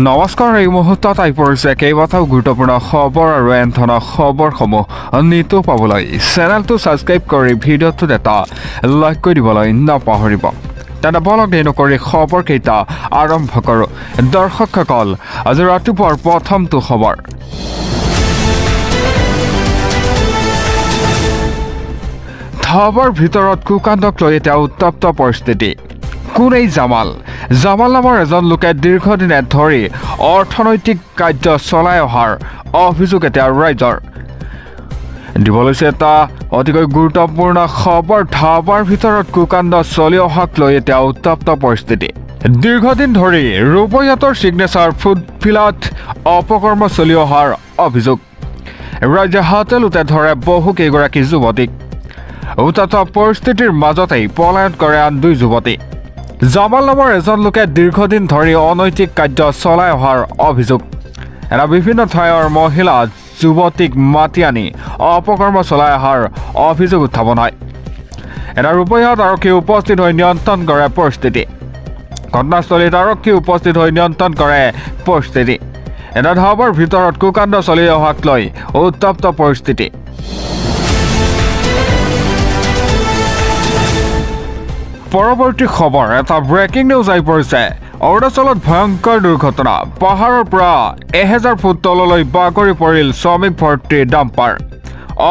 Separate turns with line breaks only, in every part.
নমস্কাৰ এই মুহূৰ্তত আহি পৰিছে কেইবাটাও গুৰুত্বপূৰ্ণ খবৰ আৰু এনে খবৰসমূহ নিতৌ পাবলৈ চেনেলটো ছাবস্ক্ৰাইব কৰি ভিডিঅ'টোত এটা লাইক কৰি দিবলৈ নাপাহৰিব। তেনে বলক দেৰি নকৰি খবৰকেইটা আৰম্ভ কৰোঁ। দৰ্শকসকল, আজি ৰাতিপুৱাৰ প্ৰথমটো খবৰ। ধাবৰ ভিতৰত কুকাণ্ডক লৈ এতিয়া উত্তপ্ত পৰিস্থিতি। কোন এই জামাল নামৰ এজন লোকে দীৰ্ঘদিনে ধৰি অৰ্থনৈতিক কাৰ্য চলাই অহাৰ অভিযোগ এতিয়া ৰাইজৰ। দিব লৈছে এটা অতিকৈ গুৰুত্বপূৰ্ণ খবৰ। ধাবাৰ ভিতৰত কুকাণ্ড চলি অহাক লৈ এতিয়া উত্তপ্ত পৰিস্থিতি। দীৰ্ঘদিন ধৰি ৰূপৈহাটৰ ছিগনেচাৰ ফুড ভিলাত অপকৰ্ম চলি অহাৰ অভিযোগ। ৰাইজে হাতে লোতে ধৰে বহু কেইগৰাকী যুৱতীক। উত্তপ্ত পৰিস্থিতিৰ মাজতেই পলায়ন কৰে আন দুই যুৱতী। জামাল নামৰ এজন লোকে দীৰ্ঘদিন ধৰি অনৈতিক কাৰ্য চলাই অহাৰ অভিযোগ। এনে বিভিন্ন ঠাইৰ মহিলা যুৱতীক মাতি আনি অপকৰ্ম চলাই অহাৰ অভিযোগ উত্থাপন হয়। এনে ৰূপৈহাট আৰক্ষী উপস্থিত হৈ নিয়ন্ত্ৰণ কৰে পৰিস্থিতি। ঘটনাস্থলীত আৰক্ষী উপস্থিত হৈ নিয়ন্ত্ৰণ কৰে পৰিস্থিতি। এনে ধাবাৰ ভিতৰত কুকাণ্ড চলি অহাক লৈ উত্তপ্ত পৰিস্থিতি। পৰৱৰ্তী খবৰ, এটা ব্ৰেকিং নিউজ আহি পৰিছে। অৰুণাচলত ভয়ংকৰ দুৰ্ঘটনা। পাহাৰৰ পৰা 1000 ফুট তললৈ বাগৰি পৰিল শ্ৰমিক ভৰ্তি ডাম্পাৰ।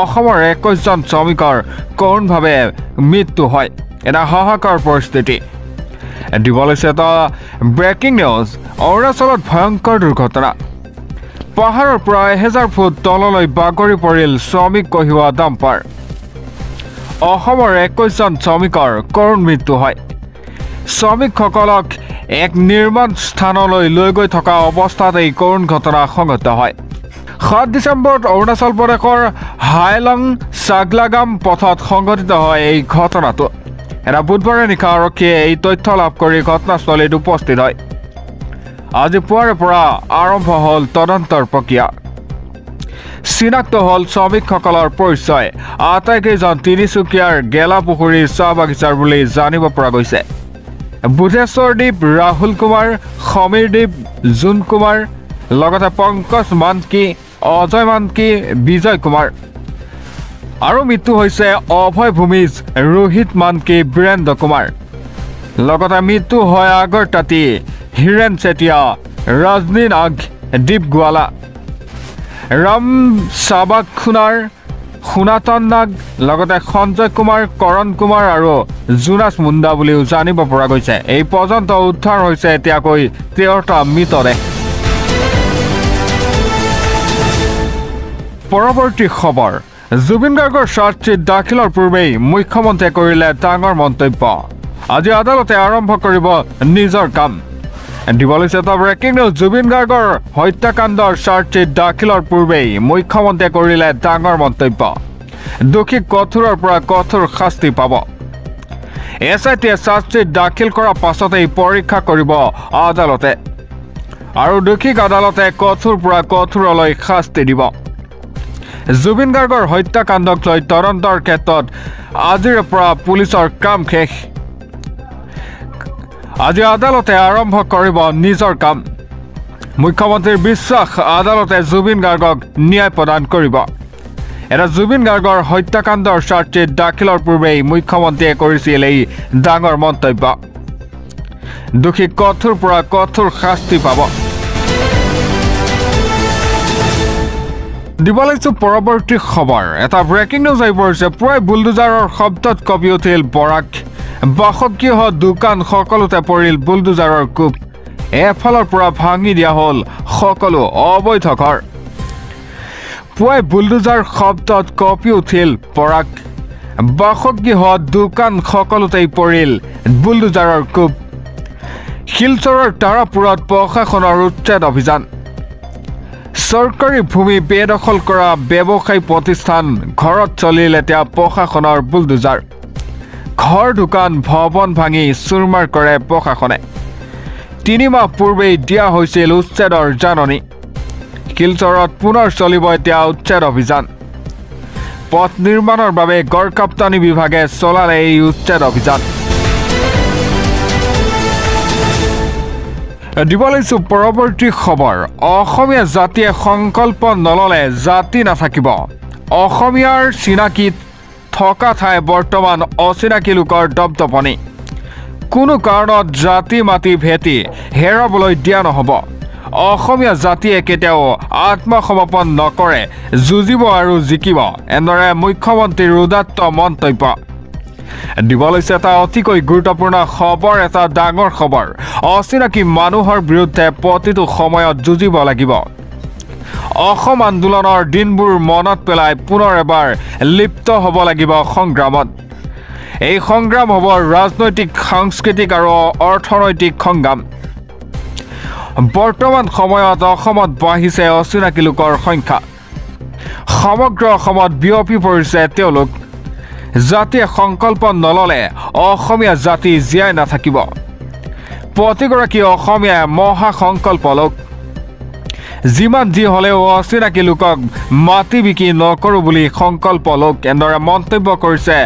অসমৰ 21জন শ্ৰমিকৰ কৰোণভাৱে মৃত্যু হয়। এনে হাহাকাৰ পৰিস্থিতি। দিব লৈছে এটা ব্ৰেকিং নিউজ। অৰুণাচলত ভয়ংকৰ দুৰ্ঘটনা। পাহাৰৰ পৰা 1000 ফুট তললৈ বাগৰি পৰিল শ্ৰমিক কঢ়িওৱা ডাম্পাৰ। অসমৰ 21জন শ্ৰমিকৰ কৰোণ মৃত্যু হয়। শ্ৰমিকসকলক এক নিৰ্মাণ স্থানলৈ লৈ গৈ থকা অৱস্থাত এই কৰোণ ঘটনা সংঘটিত হয়। 7 ডিচেম্বৰত অৰুণাচল প্ৰদেশৰ হাইলং চাগলাগাম পথত সংঘটিত হয় এই ঘটনাটো। এনে বুধবাৰে নিশা আৰক্ষীয়ে এই তথ্য লাভ কৰি ঘটনাস্থলীত উপস্থিত হয়। আজি পুৱাৰে পৰা আৰম্ভ হ'ল তদন্তৰ প্ৰক্ৰিয়া। চিনাক্ত হ'ল শ্ৰমিকসকলৰ পৰিচয়। আটাইকেইজন তিনিচুকীয়াৰ গেলাপুখুৰীৰ চাহ বাগিচাৰ বুলি জানিব পৰা গৈছে। বুধেশ্বৰদ্বীপ, ৰাহুল কুমাৰ, সমীৰদ্বীপ, জোন কুমাৰ, লগতে পংকজ মানকি, অজয় মানকি, বিজয় কুমাৰ। আৰু মৃত্যু হৈছে অভয় ভূমিজ, ৰোহিত মানকি, বীৰেন্দ্ৰ কুমাৰ। লগতে মৃত্যু হয় আগৰতাঁতী, হীৰেন চেতিয়া, ৰজনী নাগ, দীপ গোৱালা, ৰাম চাবাক খুনাৰ, সোণাতন নাগ, লগতে সঞ্জয় কুমাৰ, কৰণ কুমাৰ আৰু জোনাছ মুণ্ডা বুলিও জানিব পৰা গৈছে। এই পৰ্যন্ত উদ্ধাৰ হৈছে এতিয়াকৈ 13টা মৃতদেহ। পৰৱৰ্তী খবৰ, জুবিন গাৰ্গৰ চাৰ্জশ্বীট দাখিলৰ পূৰ্বেই মুখ্যমন্ত্ৰীয়ে কৰিলে ডাঙৰ মন্তব্য। আজি আদালতে আৰম্ভ কৰিব নিজৰ কাম। দিব লৈছে এটা ব্ৰেকিং নিউজ। জুবিন গাৰ্গৰ হত্যাকাণ্ডৰ চাৰ্জশ্বীট দাখিলৰ পূৰ্বেই মুখ্যমন্ত্ৰীয়ে কৰিলে ডাঙৰ মন্তব্য। দোষীক কঠোৰৰ পৰা কঠোৰ শাস্তি পাব। SITয়ে চাৰ্জশ্বীট দাখিল কৰাৰ পাছতেই পৰীক্ষা কৰিব আদালতে, আৰু দোষীক আদালতে কঠোৰ পৰা কঠোৰলৈ শাস্তি দিব। জুবিন গাৰ্গৰ হত্যাকাণ্ডক লৈ তদন্তৰ ক্ষেত্ৰত আজিৰে পৰা পুলিচৰ কাম শেষ। আজি আদালতে আৰম্ভ কৰিব নিজৰ কাম। মুখ্যমন্ত্ৰীৰ বিশ্বাস, আদালতে জুবিন গাৰ্গক ন্যায় প্ৰদান কৰিব। এটা জুবিন গাৰ্গৰ হত্যাকাণ্ডৰ চাৰ্জশ্বীট দাখিলৰ পূৰ্বেই মুখ্যমন্ত্ৰীয়ে কৰিছিল এই ডাঙৰ মন্তব্য। দোষীক কঠোৰ পৰা কঠোৰ শাস্তি পাব। দিব লৈছোঁ পৰৱৰ্তী খবৰ, এটা ব্ৰেকিং নিউজ আহি পৰিছে। পুৱাই বুলডোজাৰৰ শব্দত কঁপি উঠিল বৰাক। বাসগৃহ, দোকান সকলোতে পৰিল বুলডোজাৰৰ কোব। এফালৰ পৰা ভাঙি দিয়া হ'ল সকলো অবৈধ ঘৰ। পুৱাই বুলডোজাৰ শব্দত কঁপি উঠিল বৰাক। বাসগৃহ, দোকান সকলোতেই পৰিল বুলডোজাৰৰ কোব। শিলচৰৰ তাৰাপুৰত প্ৰশাসনৰ উচ্ছেদ অভিযান। চৰকাৰী ভূমি বেদখল কৰা ব্যৱসায়ী প্ৰতিষ্ঠান ঘৰত চলিল এতিয়া প্ৰশাসনৰ বুলডোজাৰ। ঘৰ, দোকান, ভৱন ভাঙি চুৰমাৰ কৰে প্ৰশাসনে। 3 মাহ পূৰ্বেই দিয়া হৈছিল উচ্ছেদৰ জাননী। শিলচৰত পুনৰ চলিব এতিয়া উচ্ছেদ অভিযান। পথ নিৰ্মাণৰ বাবে গড়কাপ্তানি বিভাগে চলালে এই উচ্ছেদ অভিযান। দিব লৈছো পৰৱৰ্তী খবৰ অসমীয়া জাতিয়ে সংকল্প নললে জাতি নাথাকিব অসমীয়াৰ চিনাকি থকা ঠাই বৰ্তমান অচিনাকি লোকৰ দপদপনি কোনো কাৰণত জাতি মাটি ভেটি হেৰাবলৈ দিয়া নহ'ব অসমীয়া জাতিয়ে কেতিয়াও আত্মসমৰ্পণ নকৰে যুঁজিব আৰু জিকিব এনেদৰে মুখ্যমন্ত্ৰীৰ উদাত্ত মন্তব্য দিব লৈছে এটা অতিকৈ গুৰুত্বপূৰ্ণ খবৰ এটা ডাঙৰ খবৰ অচিনাকি মানুহৰ বিৰুদ্ধে প্ৰতিটো সময়ত যুঁজিব লাগিব অসম আন্দোলনৰ দিনবোৰ মনত পেলাই পুনৰ এবাৰ লিপ্ত হ'ব লাগিব সংগ্ৰামত এই সংগ্ৰাম হ'ব ৰাজনৈতিক সাংস্কৃতিক আৰু অৰ্থনৈতিক সংগ্ৰাম বৰ্তমান সময়ত অসমত বাঢ়িছে অচিনাকি লোকৰ সংখ্যা সমগ্ৰ অসমত বিয়পি পৰিছে তেওঁলোক জাতিয়ে সংকল্প নললে অসমীয়া জাতি জীয়াই নাথাকিব প্ৰতিগৰাকী অসমীয়াই মহা সংকল্প লোক যিমান যি হ'লেও অচিনাকি লোকক মাটি বিক্ৰী নকৰোঁ বুলি সংকল্প লোক এনেদৰে মন্তব্য কৰিছে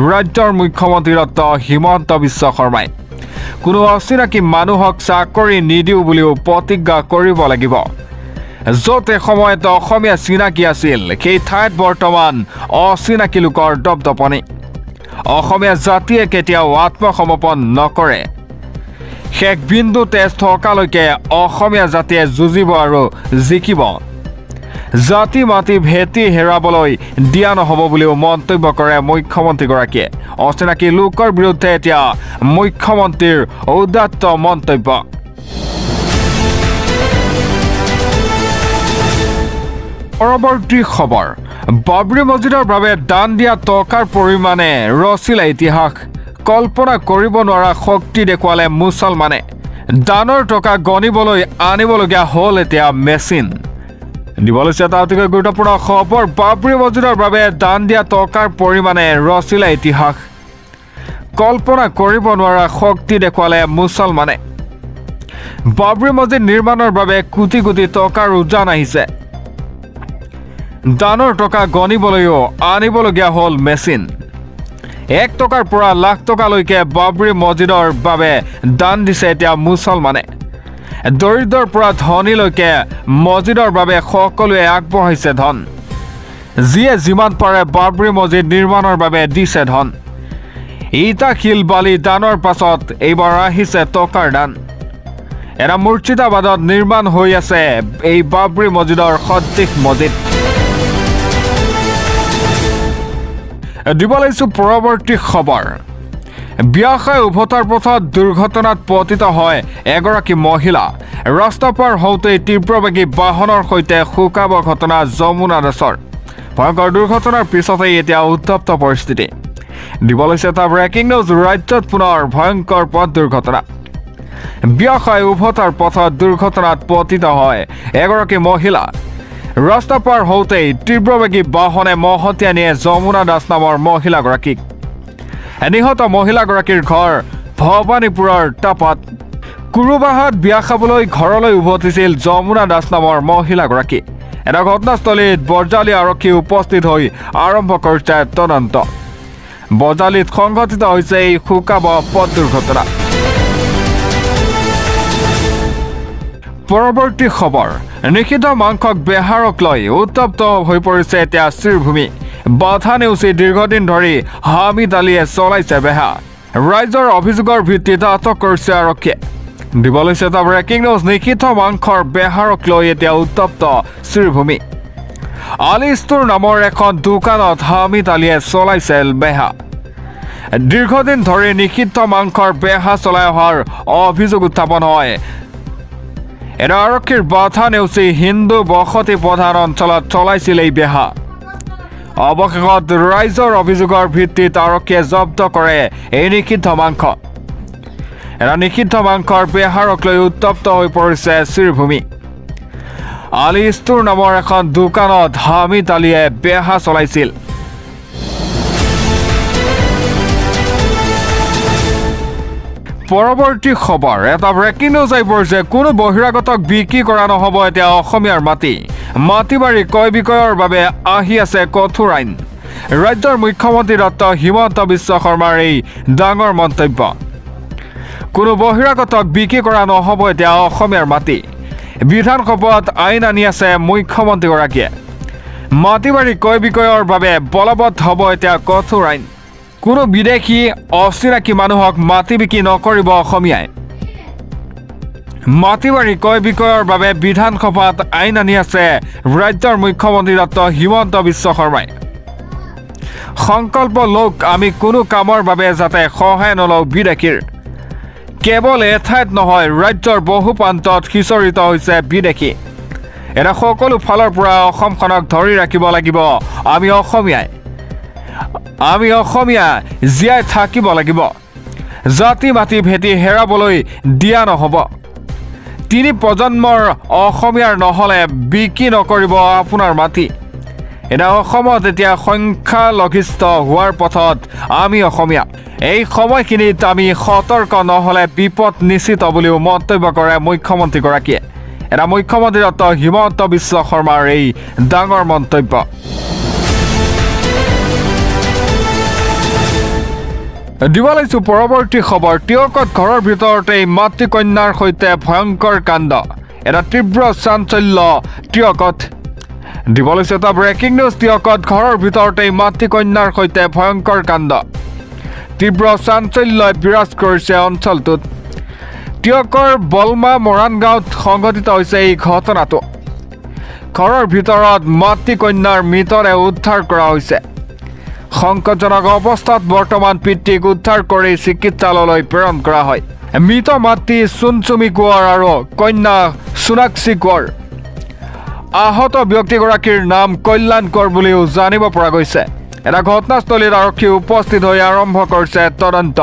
ৰাজ্যৰ মুখ্যমন্ত্ৰী ডক্টৰ হিমন্ত বিশ্ব শৰ্মাই কোনো অচিনাকি মানুহক চাকৰি নিদিওঁ বুলিও প্ৰতিজ্ঞা কৰিব লাগিব য'ত এসময়ত অসমীয়া চিনাকি আছিল সেই ঠাইত বৰ্তমান অচিনাকি লোকৰ দপদপনি অসমীয়া জাতিয়ে কেতিয়াও আত্মসমৰ্পণ নকৰে শেষ বিন্দু তেজ থকালৈকে অসমীয়া জাতিয়ে যুঁজিব আৰু জিকিব জাতি মাটি ভেটি হেৰাবলৈ দিয়া নহ'ব বুলিও মন্তব্য কৰে মুখ্যমন্ত্ৰীগৰাকীয়ে অচিনাকি লোকৰ বিৰুদ্ধে এতিয়া মুখ্যমন্ত্ৰীৰ উদাত্ত মন্তব্য পৰৱৰ্তী খবৰ বাবৰি মছজিদৰ বাবে দান দিয়া টকাৰ পৰিমাণে ৰচিলে ইতিহাস কল্পনা কৰিব নোৱাৰা শক্তি দেখুৱালে মুছলমানে দানৰ টকা গণিবলৈ আনিবলগীয়া হ'ল এতিয়া মেচিন দিব লৈছে এটা অতিকৈ গুৰুত্বপূৰ্ণ খবৰ বাবৰি মছজিদৰ বাবে দান দিয়া টকাৰ পৰিমাণে ৰচিলে ইতিহাস কল্পনা কৰিব নোৱাৰা শক্তি দেখুৱালে মুছলমানে বাবৰি মছজিদ নিৰ্মাণৰ বাবে কোটি কোটি টকাৰ উজান আহিছে দানৰ টকা গণিবলৈও আনিবলগীয়া হ'ল মেচিন 1 টকাৰ পৰা লাখ টকালৈকে বাবৰি মছজিদৰ বাবে দান দিছে এতিয়া মুছলমানে দৰিদ্ৰৰ পৰা ধনীলৈকে মছজিদৰ বাবে সকলোৱে আগবঢ়াইছে ধন যিয়ে যিমান পাৰে বাবৰি মছজিদ নিৰ্মাণৰ বাবে দিছে ধন ইটা শিল বালি দানৰ পাছত এইবাৰ আহিছে টকাৰ দান এৰা মুৰ্ছিদাবাদত নিৰ্মাণ হৈ আছে এই বাবৰি মছজিদৰ সদৃশ মছজিদ দিব লৈছো পৰৱৰ্তী খবৰ বিয়া খাই উভতাৰ পথত দুৰ্ঘটনাত পতিত হয় এগৰাকী মহিলা ৰাস্তা পাৰ হওঁতে তীব্ৰবেগী বাহনৰ সৈতে শুকাব ঘটনা যমুনা দাসৰ ভয়ংকৰ দুৰ্ঘটনাৰ পিছতেই এতিয়া উত্তপ্ত পৰিস্থিতি দিব লৈছে এটা ব্ৰেকিং নিউজ ৰাজ্যত পুনৰ ভয়ংকৰ পথ দুৰ্ঘটনা বিয়া খাই উভতাৰ পথত দুৰ্ঘটনাত পতিত হয় এগৰাকী মহিলা ৰাস্তা পাৰ হওঁতেই তীব্ৰবেগী বাহনে মহতিয়াই নিয়ে যমুনা দাস নামৰ মহিলাগৰাকীক নিহত মহিলাগৰাকীৰ ঘৰ ভৱানীপুৰৰ টাপাত কুৰুবাহাত বিয়া খাবলৈ ঘৰলৈ উভতিছিল যমুনা দাস নামৰ মহিলাগৰাকী এটা ঘটনাস্থলীত বৰজালি আৰক্ষী উপস্থিত হৈ আৰম্ভ কৰিছে তদন্ত বৰজালিত সংঘটিত হৈছে এই শুকাব পথ দুৰ্ঘটনা পৰৱৰ্তী খবৰ নিষিদ্ধ মাংসক বেহাৰক লৈ উত্তপ্ত হৈ পৰিছে এতিয়া শ্ৰীভূমি বাধা নেওচি দীৰ্ঘদিন ধৰি হামিদ আলীয়ে চলাইছে বেহা ৰাইজৰ অভিযোগৰ ভিত্তিত আটক কৰিছে আৰক্ষীয়ে দিব লৈছে এটা ব্ৰেকিং নিউজ নিষিদ্ধ মাংসৰ বেহাৰক লৈ এতিয়া উত্তপ্ত শ্ৰীভূমি আলী ষ্ট'ৰ নামৰ এখন দোকানত হামিদ আলীয়ে চলাইছে বেহা দীৰ্ঘদিন ধৰি নিষিদ্ধ মাংসৰ বেহা চলাই অহাৰ অভিযোগ উত্থাপন হয় এনে আৰক্ষীৰ বাধা নেওচি হিন্দু বসতি প্ৰধান অঞ্চলত চলাইছিল এই বেহা অৱশেষত ৰাইজৰ অভিযোগৰ ভিত্তিত আৰক্ষীয়ে জব্দ কৰে এই নিষিদ্ধ মাংস এনে নিষিদ্ধ মাংসৰ বেহাৰক লৈ উত্তপ্ত হৈ পৰিছে শ্ৰীভূমি আলী ষ্ট'ৰ নামৰ এখন দোকানত হামিদ আলীয়ে বেহা চলাইছিল পৰৱৰ্তী খবৰ এটা ব্ৰেকিং নিউজ আহিব যে কোনো বহিৰাগতক বিক্ৰী কৰা নহ'ব এতিয়া অসমীয়াৰ মাটি বাৰী ক্ৰয় বিক্ৰয়ৰ বাবে আহি আছে কঠোৰ আইন ৰাজ্যৰ মুখ্যমন্ত্ৰী ডক্টৰ হিমন্ত বিশ্ব শৰ্মাৰ এই ডাঙৰ মন্তব্য কোনো বহিৰাগতক বিক্ৰী কৰা নহ'ব এতিয়া অসমীয়াৰ মাটি বিধানসভাত আইন আনি আছে মুখ্যমন্ত্ৰীগৰাকীয়ে মাটি বাৰী ক্ৰয় বিক্ৰয়ৰ বাবে বলবৎ হ'ব এতিয়া কঠোৰ আইন কোনো বিদেশী অচিনাকি মানুহক মাটি বিক্ৰী নকৰিব অসমীয়াই মাটি বাৰী ক্ৰয় বিক্ৰয়ৰ বাবে বিধানসভাত আইন আনি আছে ৰাজ্যৰ মুখ্যমন্ত্ৰী ডক্টৰ হিমন্ত বিশ্ব শৰ্মাই সংকল্প লোক আমি কোনো কামৰ বাবে যাতে সহায় নলওঁ বিদেশীৰ কেৱল এঠাইত নহয় ৰাজ্যৰ বহু প্ৰান্তত সিঁচৰিত হৈছে বিদেশী এটা সকলো ফালৰ পৰা অসমখনক ধৰি ৰাখিব লাগিব আমি অসমীয়া জীয়াই থাকিব লাগিব জাতি মাটি ভেটি হেৰাবলৈ দিয়া নহ'ব তিনি প্ৰজন্মৰ অসমীয়াৰ নহ'লে বিক্ৰী নকৰিব আপোনাৰ মাটি এটা অসমত এতিয়া সংখ্যালঘিষ্ঠ হোৱাৰ পথত আমি অসমীয়া এই সময়খিনিত আমি সতৰ্ক নহ'লে বিপদ নিশ্চিত বুলিও মন্তব্য কৰে মুখ্যমন্ত্ৰীগৰাকীয়ে এটা মুখ্যমন্ত্ৰী ডক্টৰ হিমন্ত বিশ্ব শৰ্মাৰ এই ডাঙৰ মন্তব্য দিব লৈছো পৰৱৰ্তী খবৰ টিয়কত ঘৰৰ ভিতৰতেই মাতৃকন্যাৰ সৈতে ভয়ংকৰ কাণ্ড এটা তীব্ৰ চাঞ্চল্য টিয়কত দিব লৈছো এটা ব্ৰেকিং নিউজ টিয়কত ঘৰৰ ভিতৰতেই মাতৃকন্যাৰ সৈতে ভয়ংকৰ কাণ্ড তীব্ৰ চাঞ্চল্যই বিৰাজ কৰিছে অঞ্চলটোত টিয়কৰ বলমা মৰাণ গাঁৱত সংঘটিত হৈছে এই ঘটনাটো ঘৰৰ ভিতৰত মাতৃকন্যাৰ মৃতদেহ উদ্ধাৰ কৰা হৈছে সংকটজনক অৱস্থাত বৰ্তমান পিতৃক উদ্ধাৰ কৰি চিকিৎসালয়লৈ প্ৰেৰণ কৰা হয় মৃত মাতৃ চুনচুমি কোঁৱৰ আৰু কন্যা সোণাক্ষী কোঁৱৰ আহত ব্যক্তিগৰাকীৰ নাম কল্যাণ কোঁৱৰ বুলিও জানিব পৰা গৈছে এটা ঘটনাস্থলীত আৰক্ষী উপস্থিত হৈ আৰম্ভ কৰিছে তদন্ত